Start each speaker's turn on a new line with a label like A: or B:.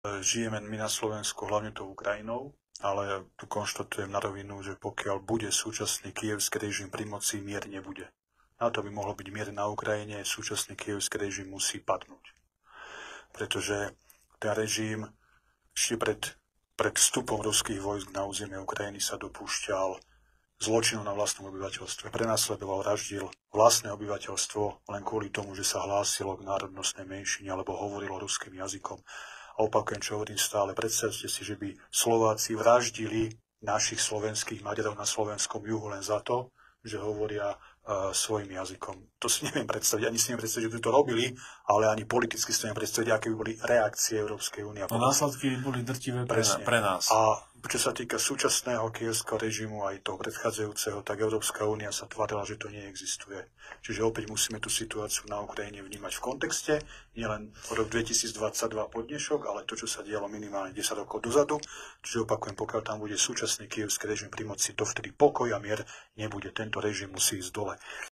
A: Žijeme my na Slovensku hlavne tou Ukrajinou, ale tu konštatujem na rovinu, že pokiaľ bude súčasný kyjevský režim pri moci, mier nebude. Na to by mohlo byť mier na Ukrajine, súčasný kyjevský režim musí padnúť. Pretože ten režim ešte pred vstupom ruských vojsk na územie Ukrajiny sa dopúšťal zločinu na vlastnom obyvateľstve. Prenasledoval, vraždil vlastné obyvateľstvo len kvôli tomu, že sa hlásilo k národnostnej menšine alebo hovorilo ruským jazykom. A opakujem, čo hovorím stále, predstavte si, že by Slováci vraždili našich slovenských Maďarov na slovenskom juhu len za to, že hovoria svojim jazykom. To si neviem predstaviť, ani si neviem predstaviť, že by to robili, ale ani politicky si neviem predstaviť, aké by boli reakcie Európskej únie.
B: No následky by boli drtivé pre nás.
A: A čo sa týka súčasného kyjevského režimu aj toho predchádzajúceho, tak Európska únia sa tvárila, že to neexistuje. Čiže opäť musíme tú situáciu na Ukrajine vnímať v kontexte, nielen rok 2022 po dnešok, ale to, čo sa dialo minimálne 10 rokov dozadu. Čiže opakujem, pokiaľ tam bude súčasný kyjevský režim pri moci, dovtedy pokoj a mier nebude. Tento režim musí ísť dole.